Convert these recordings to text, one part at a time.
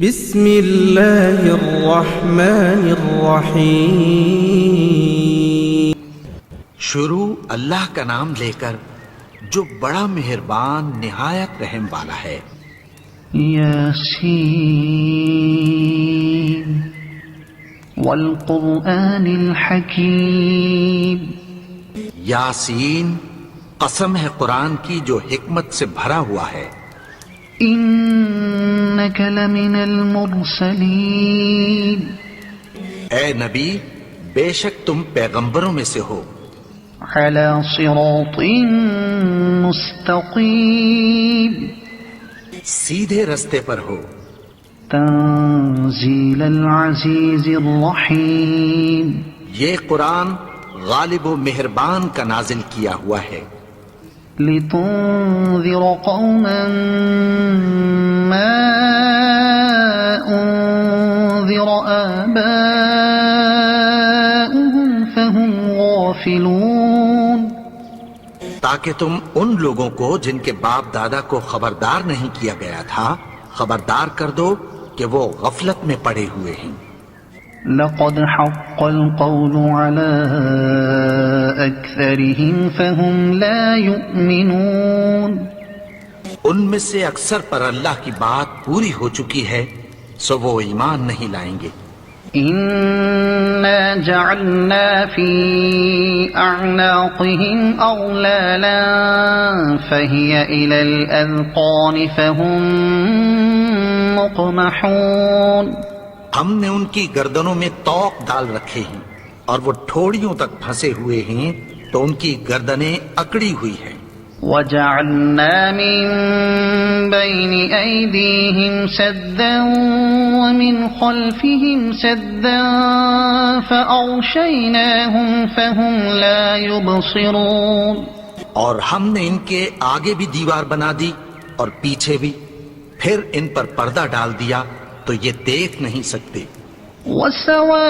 بسم اللہ الرحمن الرحیم۔ شروع اللہ کا نام لے کر جو بڑا مہربان نہایت رحم والا ہے۔ یاسین والقرآن الحکیم۔ یاسین، قسم ہے قرآن کی جو حکمت سے بھرا ہوا ہے۔ انک لمن المرسلین۔ اے نبی، بے شک تم پیغمبروں میں سے ہو۔ علی صراط مستقیم۔ سیدھے رستے پر ہو۔ تنزیل العزیز الرحیم۔ یہ قرآن غالب و مہربان کا نازل کیا ہوا ہے۔ لتنذر قوما ما انذر آباؤهم فهم غافلون۔ تاکہ تم ان لوگوں کو جن کے باپ دادا کو خبردار نہیں کیا گیا تھا خبردار کر دو کہ وہ غفلت میں پڑے ہوئے ہیں۔ لقد حق القول على أكثرهم فهم لا يؤمنون۔ ان میں سے اکثر پر اللہ کی بات پوری ہو چکی ہے سو وہ ایمان نہیں لائیں گے۔ إنا جعلنا في أعناقهم أغلالا فهي إلى الأذقان فهم مقمحون۔ ہم نے ان کی گردنوں میں طوق ڈال رکھے ہیں اور وہ ٹھوڑیوں تک پھنسے ہوئے ہیں تو ان کی گردنیں اکڑی ہوئی ہیں۔ وجعلنا من بين أيديهم سدا ومن خلفهم سدا فأغشيناهم فهم لا يبصرون۔ اور ہم نے ان کے آگے بھی دیوار بنا دی اور پیچھے بھی، پھر ان پر پردہ ڈال دیا تو یہ دیکھ نہیں سکتے۔ وسواء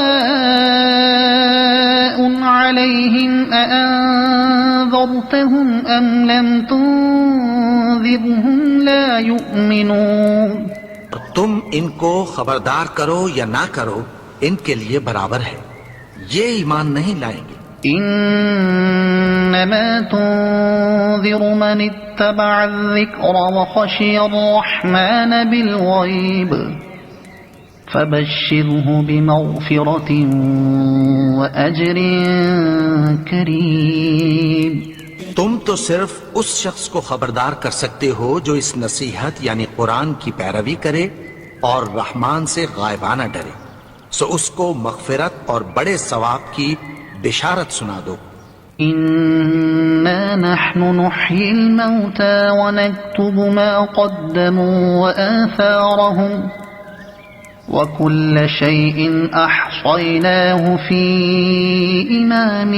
عليهم أأنذرتهم أم لم تنذرهم لا يؤمنون۔ اور تم ان کو خبردار کرو یا نہ کرو ان کے لیے برابر ہے، یہ ایمان نہیں لائیں گے۔ انما تنذر من اتبع الذکر وخشی الرحمن بالغیب فبشره بمغفرة وأجر کریم۔ تم تو صرف اس شخص کو خبردار کر سکتے ہو جو اس نصیحت یعنی قرآن کی پیروی کرے اور رحمان سے غائبانہ ڈرے، سو اس کو مغفرت اور بڑے ثواب کی بشارت سنا دو۔ إنا نحن نحيي الموتى ونكتب ما قدموا وآثارهم وكل شيء أحصيناه في إمام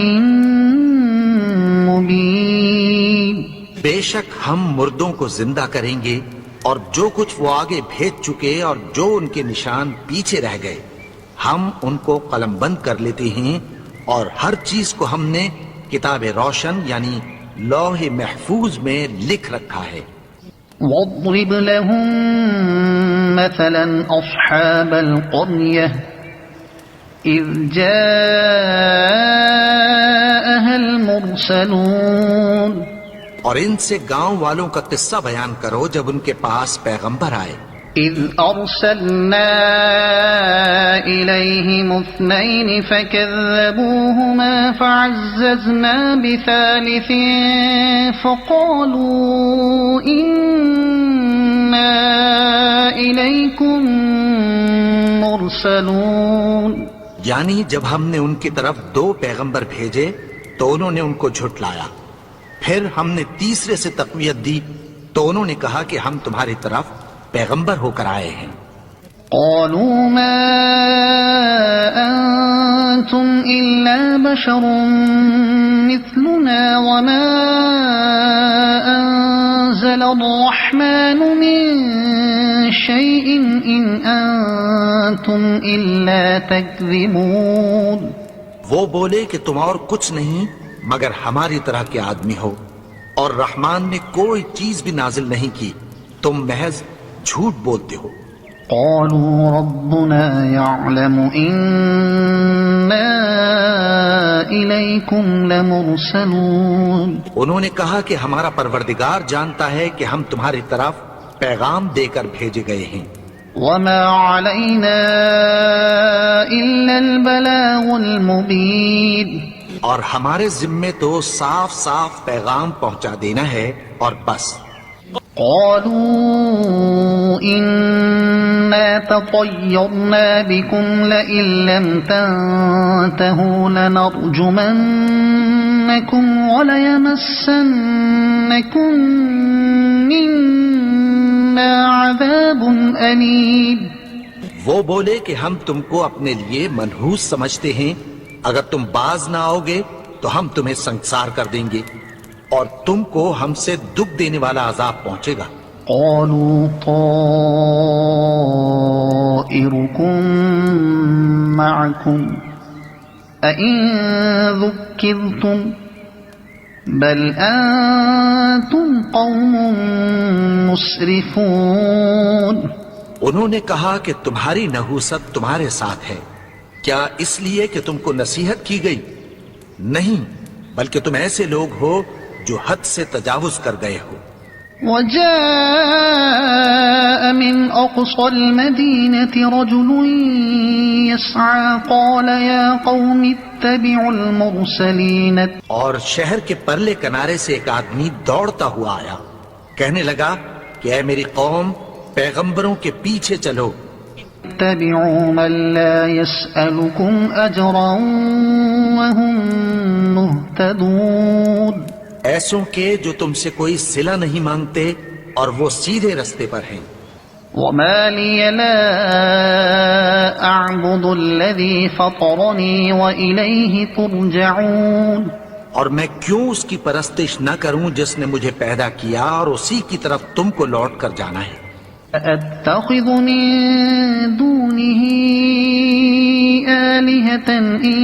مبين۔ بے شک ہم مردوں کو زندہ کریں گے اور جو کچھ وہ آگے بھیج چکے اور جو ان کے نشان پیچھے رہ گئے ہم ان کو قلم بند کر لیتے ہیں، اور ہر چیز کو ہم نے کتاب روشن یعنی لوح محفوظ میں لکھ رکھا ہے۔ واضرب لهم مثلا أصحاب القرية إذ جاءها المرسلون۔ اور ان سے گاؤں والوں کا قصہ بیان کرو جب ان کے پاس پیغمبر آئے۔ إذ أرسلنا إليهم اثنين فكذبوهما فعززنا بثالث فقالوا إنا إليكم مرسلون۔ یعنی جب ہم نے ان کی طرف 2 پیغمبر بھیجے تو انہوں نے ان کو جھٹلایا، پھر ہم نے تیسرے سے تقویت دی تو انہوں نے کہا کہ ہم تمہاری طرف پیغمبر ہو کر آئے ہیں۔ قالوا ما أنتم إلا بشر مثلنا وما أنزل الرحمن من شيء إن أنتم إلا تكذبون۔ وہ بولے کہ تم اور کچھ نہیں مگر ہماری طرح کے آدمی ہو، اور رحمان نے کوئی چیز بھی نازل نہیں کی، تم محض جھوٹ بولتے ہو۔ قالوا ربنا يعلم إنا إليكم لمرسلون انہوں نے کہا کہ ہمارا پروردگار جانتا ہے کہ ہم تمہاری طرف پیغام دے کر بھیجے گئے ہیں. وما علينا إلا البلاغ المبين اور ہمارے ذمے تو صاف صاف پیغام پہنچا دینا ہے اور بس. قالوا إنا تطيرنا بكم لئن لم تنتهوا لنرجمنكم وليمسنكم منا عذاب أليم. وہ بولے کہ ہم تم کو اپنے لیے منحوس سمجھتے ہیں، اگر تم باز نہ آؤ گے تو ہم تمہیں سنسار کر دیں گے اور تم کو ہم سے دکھ دینے والا عذاب پہنچے گا. قالوا طائركم معكم أئن ذكرتم بل أنتم قوم مسرفون. انہوں نے کہا کہ تمہاری نحوست تمہارے ساتھ ہے، کیا اس لیے کہ تم کو نصیحت کی گئی؟ نہیں، بلکہ تم ایسے لوگ ہو جو حد سے تجاوز کر گئے ہو. وجاء من أقصى المدينة رجل يسعى قال يا قوم اتبعوا المرسلين. اور شہر کے پرلے کنارے سے ایک آدمی دوڑتا ہوا آیا، کہنے لگا کہ اے میری قوم، پیغمبروں کے پیچھے چلو. اتبعوا من لا يسألكم أجرا وهم مهتدون. ایسوں کے جو تم سے کوئی صلہ نہیں مانگتے اور وہ سیدھے رستے پر ہیں. وما لي لا أعبد الذي فطرني وإليه ترجعون. اور میں کیوں اس کی پرستش نہ کروں جس نے مجھے پیدا کیا اور اسی کی طرف تم کو لوٹ کر جانا ہے. أَتَّخِذُ مِن دُونِهِ آلِهَةً إِن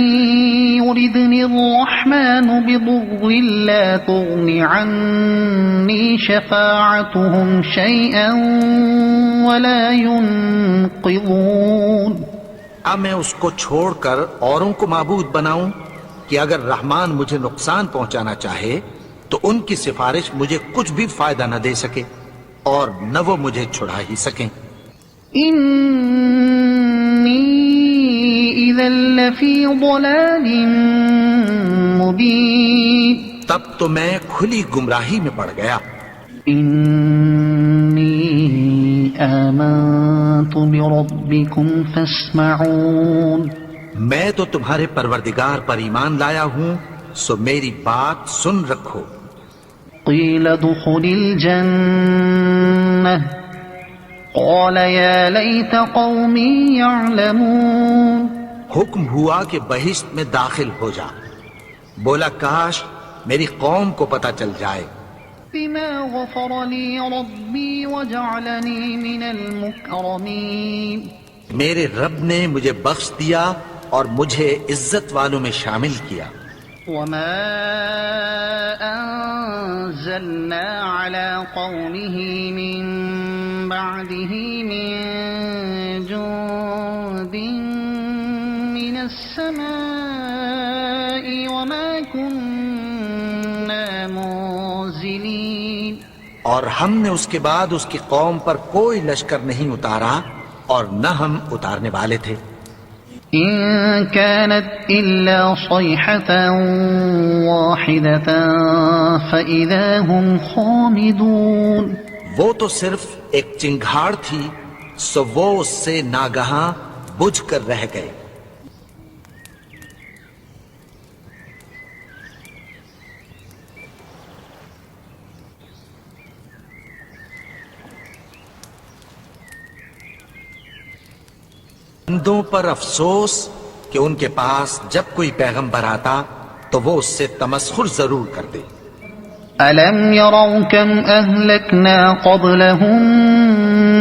يُرِدْنِ الرَّحْمَنُ بِضُرٍّ لَّا تُغْنِ عَنِّي شَفَاعَتُهُمْ شَيْئًا وَلَا يُنقِذُونَ. اب میں اس کو چھوڑ کر اوروں کو معبود بناؤں کہ اگر رحمان مجھے نقصان پہنچانا چاہے تو ان کی سفارش مجھے کچھ بھی فائدہ نہ دے سکے اور نہ وہ مجھے چھڑا ہی سکیں. إِنِّي إِذًا لَّفِي ضَلَالٍ مُّبِينٍ. تب تو میں کھلی گمراہی میں پڑ گیا. إِنِّي آمَنتُ بِرَبِّكُمْ فَاسْمَعُونِ. میں تو تمہارے پروردگار پر ایمان لایا ہوں، سو میری بات سن رکھو. قيل ادخل الجنة قال يا ليت قومي يعلمون. حکم ہوا کہ بہشت میں داخل ہو جا. بولا کاش میری قوم کو پتہ چل جائے. بما غفر لي ربي وجعلني من المكرمين. میرے رب نے مجھے بخش دیا اور مجھے عزت والوں میں شامل کیا. وما أنزلنا على قومه من بعده من جند من السماء وما كنا منزلين. اور ہم نے اس کے بعد اس کی قوم پر کوئی لشکر نہیں اتارا اور نہ ہم اتارنے والے تھے. إن كانت إلا صيحة واحدة فإذا هم خامدون. وہ تو صرف ایک چنگھاڑ تھی، سو وہ اس سے ناگہاں بجھ کر رہ گئے. بندوں پر افسوس کہ ان کے پاس جب کوئی پیغمبر آتا تو وہ اس سے تمسخر ضرور کرتے. ألم يروا كم أهلكنا قبلهم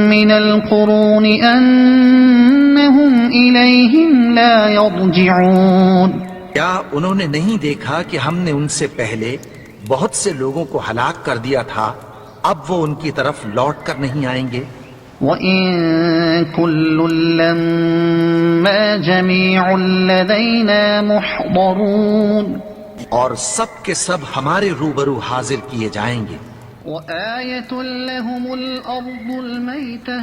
من القرون أنهم إليهم لا يرجعون. کیا انہوں نے نہیں دیکھا کہ ہم نے ان سے پہلے بہت سے لوگوں کو ہلاک کر دیا تھا، اب وہ ان کی طرف لوٹ کر نہیں آئیں گے. وَإِن كُلٌّ لَّمَّا جَمِيعٌ لَّدَيْنَا مُحْضَرُونَ اور سب کے سب ہمارے روبرو حاضر کیے جائیں گے. وَآيَةٌ لَّهُمُ الْأَرْضُ الْمَيْتَةُ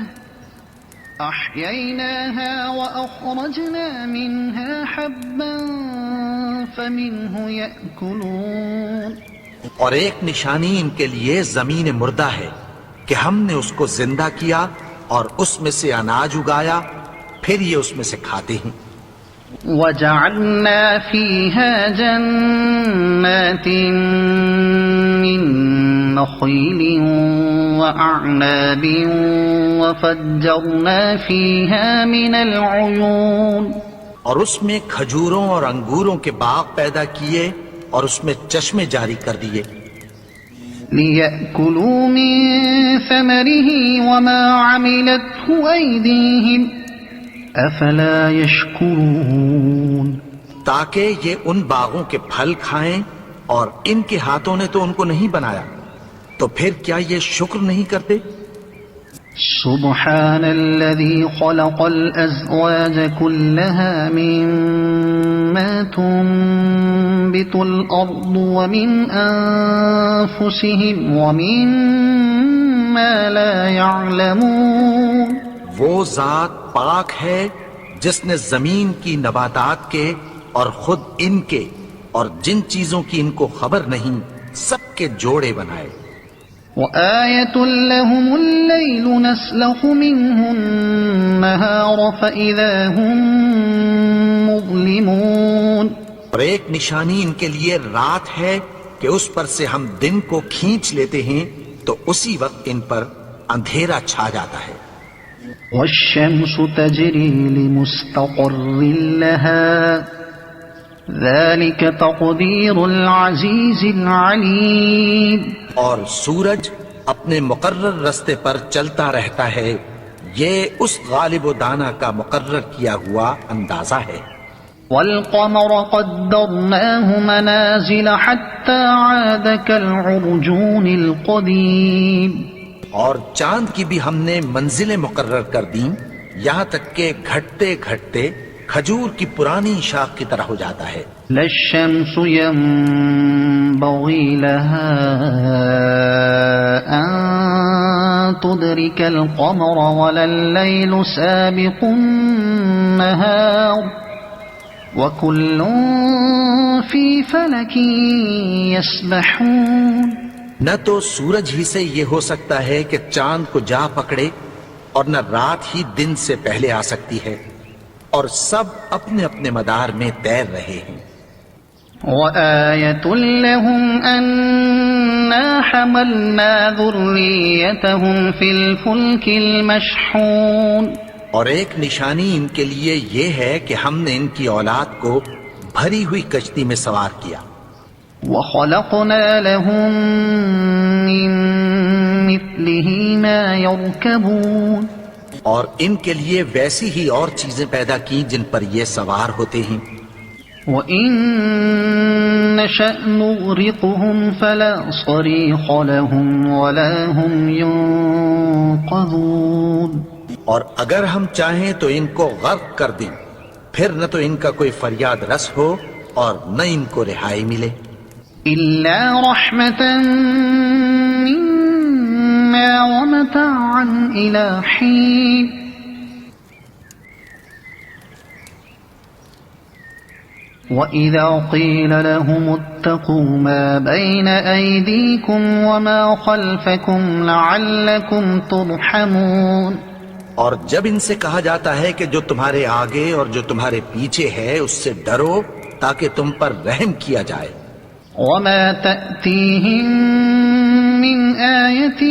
أَحْيَيْنَاهَا وَأَخْرَجْنَا مِنْهَا حَبًّا فَمِنْهُ يَأْكُلُونَ. اور ایک نشانی ان کے لیے زمین مردہ ہے کہ ہم نے اس کو زندہ کیا اور اس میں سے اناج اگایا، پھر یہ اس میں سے کھاتے ہیں. وَجَعَلْنَا فِيهَا جَنَّاتٍ مِّن نَّخِيلٍ وَأَعْنَابٍ وَفَجَّرْنَا فِيهَا مِنَ الْعُيُونِ. اور اس میں کھجوروں اور انگوروں کے باغ پیدا کیے اور اس میں چشمے جاری کر دیے. لِيَأْكُلُوا مِن ثَمَرِهِ وَمَا عَمِلَتْهُ أَيْدِيهِمْ أَفَلَا يَشْكُرُونَ. تاکہ یہ ان باغوں کے پھل کھائیں، اور ان کے ہاتھوں نے تو ان کو نہیں بنایا، تو پھر کیا یہ شکر نہیں کرتے؟ سبحان الذي خلق الأزواج كلها مما تنبت الأرض ومن أنفسهم ومما لا يعلمون. وہ ذات پاک ہے جس نے زمین کی نباتات کے اور خود ان کے اور جن چیزوں کی ان کو خبر نہیں سب کے جوڑے بنائے. وَآيَةٌ لَّهُمُ اللَّيْلُ نَسْلَخُ مِنْهُ النَّهَارَ فَإِذَا هُم مُّظْلِمُونَ. اور ایک نشانی ان کے لیے رات ہے کہ اس پر سے ہم دن کو کھینچ لیتے ہیں تو اسی وقت ان پر اندھیرا چھا جاتا ہے. وَالشَّمْسُ تَجْرِي لِمُسْتَقَرٍّ لَّهَا ذَلِكَ تَقْدِيرُ الْعَزِيزِ الْعَلِيمِ. اور سورج اپنے مقرر رستے پر چلتا رہتا ہے، یہ اس غالب و دانا کا مقرر کیا ہوا اندازہ ہے. وَالْقَمَرَ قَدَّرْنَاهُ مَنَازِلَ حَتَّى عَادَ كَالْعُرْجُونِ الْقَدِيمِ. اور چاند کی بھی ہم نے منزلیں مقرر کر دیں، یہاں تک کہ گھٹتے گھٹتے کھجور کی پرانی شاخ کی طرح ہو جاتا ہے. لَا الشَّمْسُ يَنبَغِي لَهَا أَن تُدْرِكَ الْقَمَرَ وَلَا اللَّيْلُ سَابِقُ النَّهَارِ وَكُلٌّ فِي فَلَكٍ يَسْبَحُونَ. نہ تو سورج ہی سے یہ ہو سکتا ہے کہ چاند کو جا پکڑے، اور نہ رات ہی دن سے پہلے آ سکتی ہے، اور سب اپنے اپنے مدار میں تیر رہے ہیں. وَآيَةٌ لَّهُمْ أَنَّا حَمَلْنَا ذُرِّيَّتَهُمْ فِي الْفُلْكِ الْمَشْحُونِ. اور ایک نشانی ان کے لیے یہ ہے کہ ہم نے ان کی اولاد کو بھری ہوئی کشتی میں سوار کیا. وَخَلَقْنَا لَهُم مِّن مِّثْلِهِ مَا يَرْكَبُونَ. اور ان کے لیے ویسی ہی اور چیزیں پیدا کی جن پر یہ سوار ہوتے ہیں. وَإِن نَّشَأْ نُغْرِقْهُمْ فَلَا صَرِيخَ لَهُمْ وَلَا هُمْ يُنقَذُونَ. اور اگر ہم چاہیں تو ان کو غرق کر دیں، پھر نہ تو ان کا کوئی فریاد رس ہو اور نہ ان کو رہائی ملے. إِلَّا رَحْمَةً مِّنَّا وَمَتَاعًا إِلَىٰ حِينٍ. وَإِذَا قِيلَ لَهُمُ اتَّقُوا مَا بَيْنَ أَيْدِيكُمْ وَمَا خَلْفَكُمْ لَعَلَّكُمْ تُرْحَمُونَ. اور جب ان سے کہا جاتا ہے کہ جو تمہارے آگے اور جو تمہارے پیچھے ہے اس سے ڈرو تاکہ تم پر رحم کیا جائے. وَمَا تَأْتِيهِم مِّنْ آيَةٍ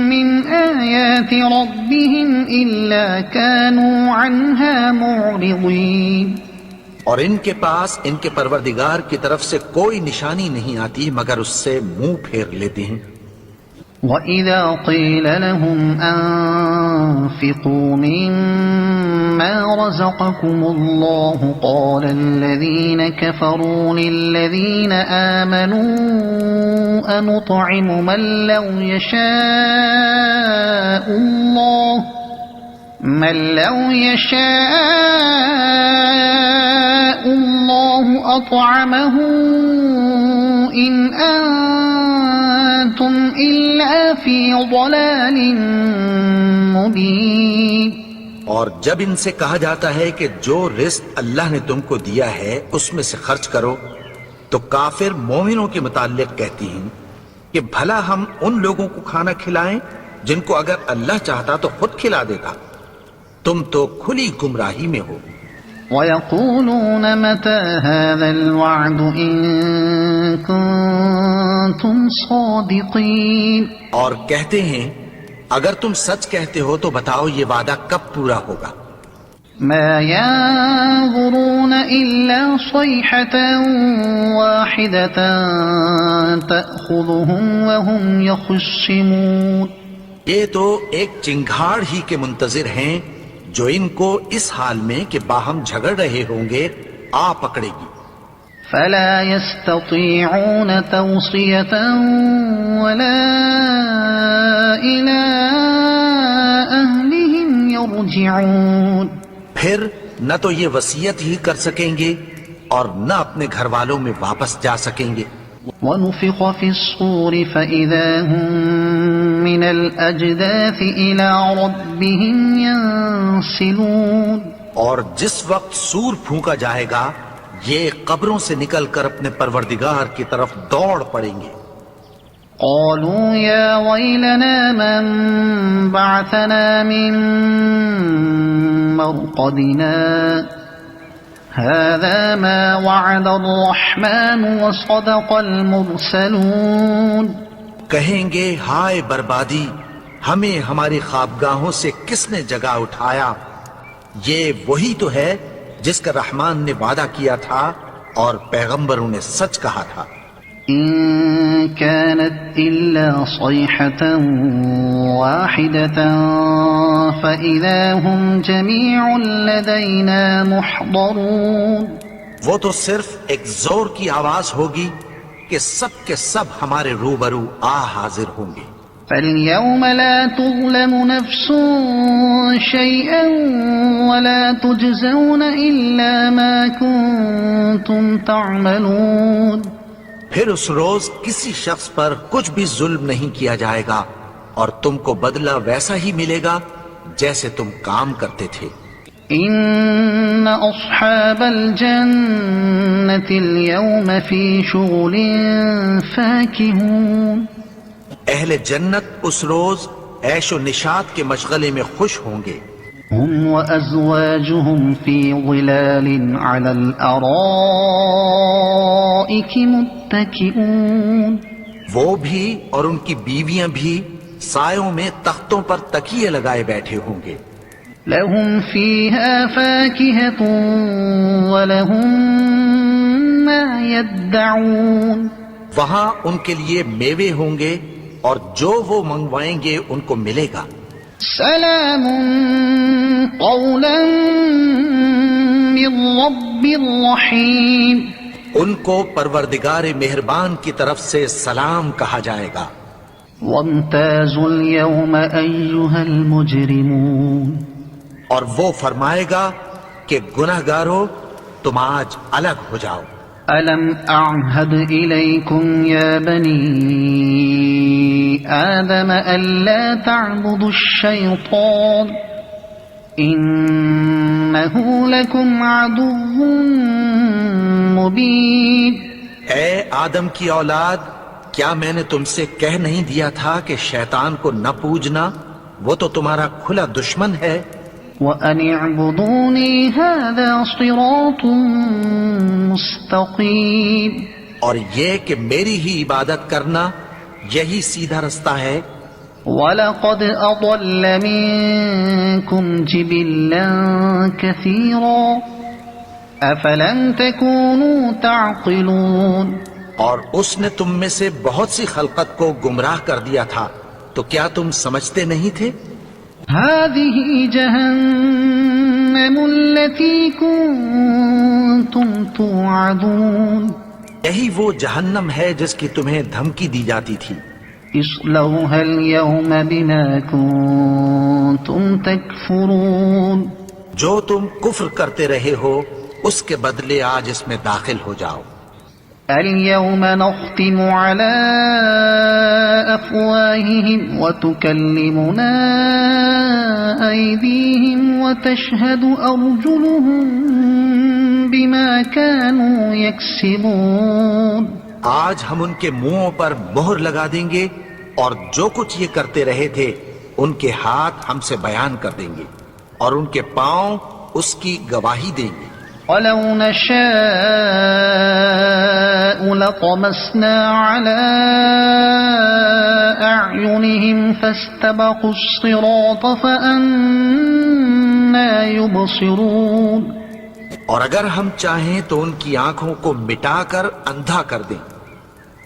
مِّنْ آيَاتِ رَبِّهِمْ إِلَّا كَانُوا عَنْهَا مُعْرِضِينَ. اور ان کے پاس ان کے پروردگار کی طرف سے کوئی نشانی نہیں آتی مگر اس سے منہ پھیر لیتے ہیں. وَإِذَا قِيلَ لَهُمْ أَنفِقُوا مِمَّا رَزَقَكُمُ اللَّهُ قَالَ الَّذِينَ كَفَرُوا لِلَّذِينَ آمَنُوا أَنُطْعِمُ مَن لَّوْ يَشَاءُ اللَّهُ أَطْعَمَهُ إِنْ أَنتُمْ إِلَّا فِي ضَلَالٍ مُبِينٍ۔ اور جب ان سے کہا جاتا ہے کہ جو رزق اللہ نے تم کو دیا ہے اس میں سے خرچ کرو، تو کافر مومنوں کے متعلق کہتی ہیں کہ بھلا ہم ان لوگوں کو کھانا کھلائیں جن کو اگر اللہ چاہتا تو خود کھلا دیتا۔ تم تو کھلی گمراہی میں ہو۔ وَيَقُولُونَ مَتَى هَذَا الْوَعْدُ إِن كُنتُمْ صَادِقِينَ۔ اور کہتے ہیں اگر تم سچ کہتے ہو تو بتاؤ یہ وعدہ کب پورا ہوگا؟ مَا يَنظُرُونَ إِلَّا صَيْحَةً وَاحِدَةً تَأْخُذُهُمْ وَهُمْ يَخِصِّمُونَ۔ یہ تو ایک چنگھاڑ ہی کے منتظر ہیں جو ان کو اس حال میں کہ باہم جھگڑ رہے ہوں گے آ پکڑے گی۔ فَلَا يَسْتَطِيعُونَ تَوْصِيَةً وَلَا إِلَىٰ أَهْلِهِمْ يَرْجِعُونَ۔ پھر نہ تو یہ وصیت ہی کر سکیں گے اور نہ اپنے گھر والوں میں واپس جا سکیں گے۔ وَنُفِخَ فِي الصُّورِ فَإِذَا هُم مِّنَ الْأَجْدَاثِ إِلَىٰ رَبِّهِمْ يَنسِلُونَ۔ اور جس وقت سور پھونکا جائے گا یہ قبروں سے نکل کر اپنے پروردگار کی طرف دوڑ پڑیں گے۔ قالوا يا ويلنا من بعثنا من مرقدنا هذا ما وعد الرحمن وصدق المرسلون۔ کہیں گے ہائے بربادی، ہمیں ہماری خوابگاہوں سے کس نے جگا اٹھایا؟ یہ وہی تو ہے جس کا رحمان نے وعدہ کیا تھا اور پیغمبروں نے سچ کہا تھا۔ إن كانت إلا صيحة واحدة فإذا هم جميع لدينا محضرون۔ وہ تو صرف ایک زور کی آواز ہوگی کہ سب کے سب ہمارے روبرو حاضر ہوں گے۔ فَالْيَوْمَ لَا تُظْلَمُ نَفْسٌ شَيْئًا وَلَا تُجْزَوْنَ إِلَّا مَا كُنتُمْ تَعْمَلُونَ۔ پھر اس روز کسی شخص پر کچھ بھی ظلم نہیں کیا جائے گا اور تم کو بدلہ ویسا ہی ملے گا جیسے تم کام کرتے تھے۔ إِنَّ أَصْحَابَ الْجَنَّةِ الْيَوْمَ فِي شُغُلٍ فَاكِهُونَ۔ اہل جنت اس روز عیش و نشاط کے مشغلے میں خوش ہوں گے۔ هم وأزواجهم في ظلال على الأرائك متكئون۔ وہ بھی اور ان کی بیویاں بھی سایوں میں تختوں پر تکیے لگائے بیٹھے ہوں گے۔ لهم فيها فاكهة ولهم ما يدعون۔ وہاں ان کے لیے میوے ہوں گے اور جو وہ منگوائیں گے ان کو ملے گا۔ سلام قولا من رب رحیم۔ ان کو پروردگار مہربان کی طرف سے سلام کہا جائے گا۔ وامتازوا اليوم أيها المجرمون۔ اور وہ فرمائے گا کہ گناہگارو تم آج الگ ہو جاؤ۔ ألم أعهد إليكم يا بني آدم ألا تعبدوا الشيطان إنه لكم عدو مبين۔ اے آدم کی اولاد، کیا میں نے تم سے کہہ نہیں دیا تھا کہ شیطان کو نہ پوجنا، وہ تو تمہارا کھلا دشمن ہے۔ وَأَنِ اعْبُدُونِي هَذَا صِرَاطٌ مُسْتَقِيمٌ۔ اور یہ کہ میری ہی عبادت کرنا یہی سیدھا رستہ ہے۔ وَلَقَدْ أَضَلَّ مِنكُمْ جِبِلًّا كَثِيرًا أَفَلَمْ تَكُونُوا تَعْقِلُونَ۔ اور اس نے تم میں سے بہت سی خلقت کو گمراہ کر دیا تھا، تو کیا تم سمجھتے نہیں تھے؟ هذه جهنم التي كنتم توعدون یہی وہ جہنم ہے جس کی تمہیں دھمکی دی جاتی تھی. اصلوها اليوم بما كنتم تكفرون جو تم کفر کرتے رہے ہو اس کے بدلے آج اس میں داخل ہو جاؤ. اليوم نختم على أفواههم وتكلمنا أيديهم وتشهد أرجلهم بما كانوا يكسبون. آج ہم ان کے منہوں پر مہر لگا دیں گے اور جو کچھ یہ کرتے رہے تھے ان کے ہاتھ ہم سے بیان کر دیں گے اور ان کے پاؤں اس کی گواہی دیں گے. ولو نشاء لطمسنا على أعينهم فاستبقوا الصراط فأنى يبصرون. اور اگر ہم چاہیں تو ان کی آنکھوں کو مٹا کر اندھا کر دیں،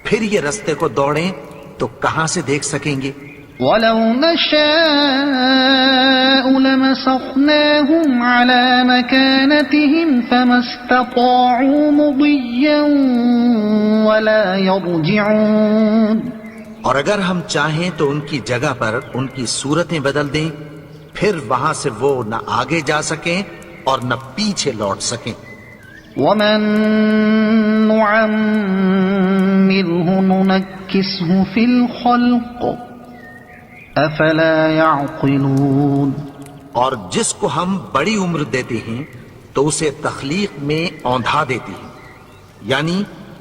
پھر یہ رستے کو دوڑیں تو کہاں سے دیکھ سکیں گے؟ ولو نشاء لمسخناهم على مكانتهم فما استطاعوا مضيا ولا يرجعون. اور اگر ہم چاہیں تو ان کی جگہ پر ان کی صورتیں بدل دیں، پھر وہاں سے وہ نہ آگے جا سکیں اور نہ پیچھے لوٹ سکیں. ومن نعمره ننكسه في الخلق افلا يعقلون. اور جس کو ہم بڑی عمر دیتے ہیں تو اسے تخلیق میں اوندھا دیتے ہیں، یعنی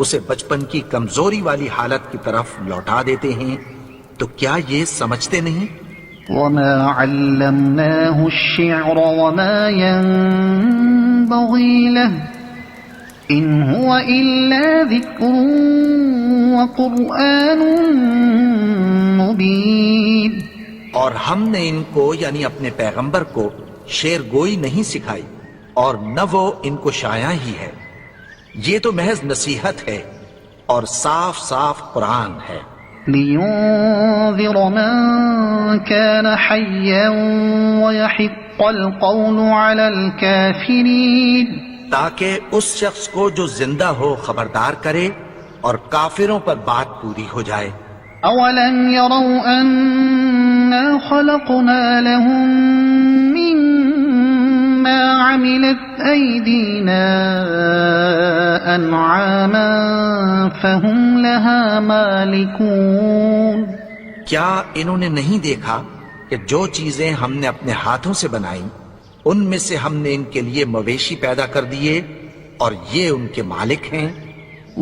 اسے بچپن کی کمزوری والی حالت کی طرف لوٹا دیتے ہیں. تو کیا یہ سمجھتے نہیں؟ وما علمناه الشعر وما ينبغي له ان هو الا ذكر وقرآن مبين. اور ہم نے ان کو یعنی اپنے پیغمبر کو شعر گوئی نہیں سکھائی اور نہ وہ ان کو شاعر ہی ہے، یہ تو محض نصیحت ہے اور صاف صاف قرآن ہے. لينذر من كان حيا ويحق القول على الكافرين. تاکہ اس شخص کو جو زندہ ہو خبردار کرے اور کافروں پر بات پوری ہو جائے. اولم يروا انا خلقنا لهم مما عملت ايدينا انعاما فهم لها مالكون. کیا انہوں نے نہیں دیکھا کہ جو چیزیں ہم نے اپنے ہاتھوں سے بنائیں ان میں سے ہم نے ان کے لیے مویشی پیدا کر دیے اور یہ ان کے مالک ہیں.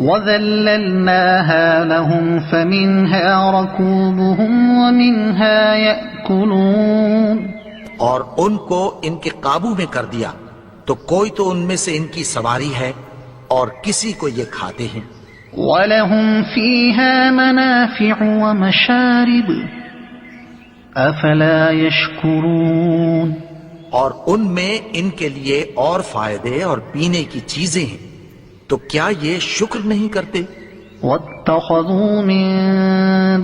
وَذَلَّلْنَاهَا لَهُمْ فَمِنْهَا رَكُوبُهُمْ وَمِنْهَا يَأْكُلُونَ. اور ان کو ان کے قابو میں کر دیا تو کوئی تو ان میں سے ان کی سواری ہے اور کسی کو یہ کھاتے ہیں. وَلَهُمْ فِيهَا مَنَافِعُ وَمَشَارِبُ أَفَلَا يَشْكُرُونَ. اور ان میں ان کے لیے اور فائدے اور پینے کی چیزیں ہیں، تو کیا یہ شکر نہیں کرتے؟ وَاتَّخَذُوا مِن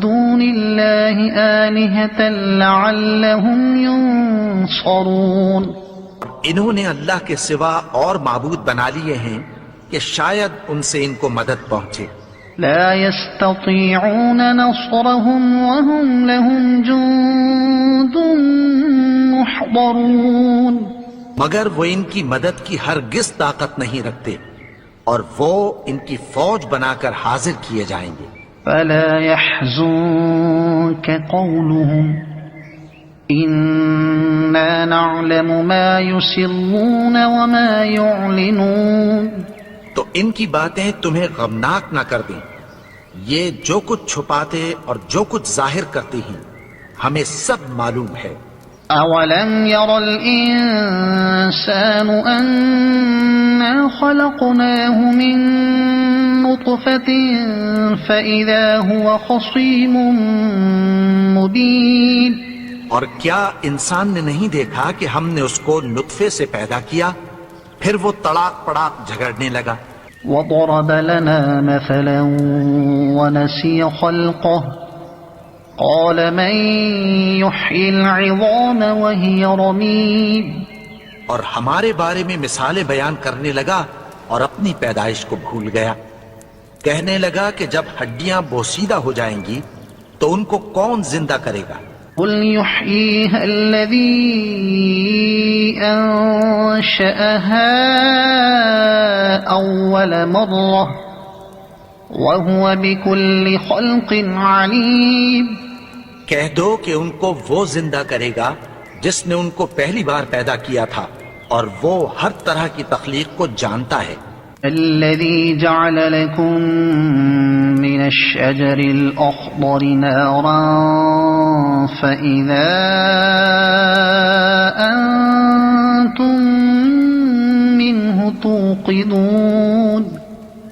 دُونِ اللَّهِ آلِهَةً لَعَلَّهُمْ يُنصَرُونَ. انہوں نے اللہ کے سوا اور معبود بنا لیے ہیں کہ شاید ان سے ان کو مدد پہنچے. لا يستطيعون نصرهم وهم لهم جند محضرون. مگر وہ ان کی مدد کی ہرگز طاقت نہیں رکھتے اور وہ ان کی فوج بنا کر حاضر کیے جائیں گے. فلا يحزنك قولهم إنا نعلم ما يسرون وما يعلنون. تو ان کی باتیں تمہیں غمناک نہ کر دیں، یہ جو کچھ چھپاتے اور جو کچھ ظاہر کرتے ہیں ہمیں سب معلوم ہے. أولم ير الإنسان أنا خلقناه من نطفة فإذا هو خصيم مبين. اور کیا انسان نے نہیں دیکھا کہ ہم نے اس کو نطفے سے پیدا کیا پھر وہ تڑاک پڑاک جھگڑنے لگا. وضرب لنا مثلا ونسي خلقه قال من يحيي العظام وهي رميم اور ہمارے بارے میں مثالیں بیان کرنے لگا اور اپنی پیدائش کو بھول گیا. کہنے لگا کہ جب ہڈیاں بوسیدہ ہو جائیں گی تو ان کو کون زندہ کرے گا؟ قل يحييها الذي أنشأها أول مرة وهو بكل خلق عليم. کہہ دو کہ ان کو وہ زندہ کرے گا جس نے ان کو پہلی بار پیدا کیا تھا اور وہ ہر طرح کی تخلیق کو جانتا ہے. الذي جعل لكم من الشجر الأخضر نارا فإذا أنتم منه توقدون.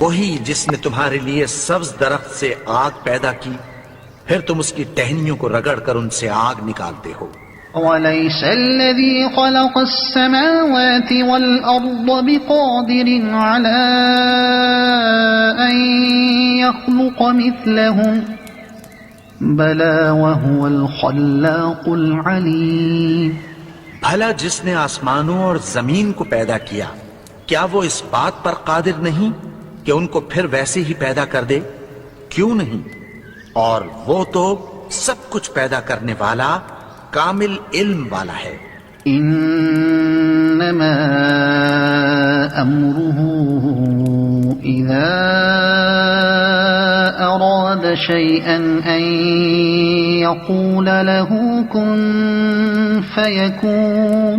وہی جس نے تمہارے لیے سبز درخت سے آگ پیدا کی پھر تم اس کی ٹہنیوں کو رگڑ کر ان سے آگ نکالتے ہو. وليس الذي خلق السماوات والأرض بقادر على أن يخلق مثلهم بلى وهو الخلاق العليم. بھلا جس نے آسمانوں اور زمین کو پیدا کیا کیا وہ اس بات پر قادر نہیں کہ ان کو پھر ویسے ہی پیدا کر دے؟ کیوں نہیں؟ اور وہ تو سب کچھ پیدا کرنے والا کامل علم والا ہے. انما امره اذا اراد شيئا ان يقول له كن فيكون.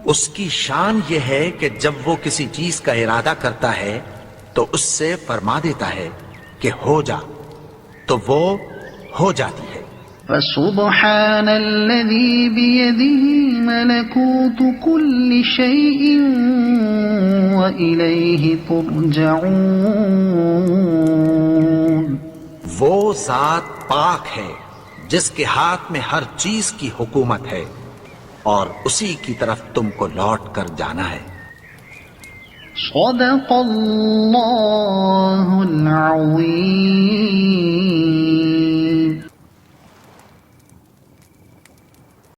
اس کی شان یہ ہے کہ جب وہ کسی چیز کا ارادہ کرتا ہے تو اس سے فرما دیتا ہے کہ ہو جا تو وہ ہو جاتی ہے. فسبحان الذي بيده ملكوت كل شيء وإليه ترجعون. وہ ذات پاک ہے جس کے ہاتھ میں ہر چیز کی حکومت ہے اور اسی کی طرف تم کو لوٹ کر جانا ہے. صدق اللہ العظیم.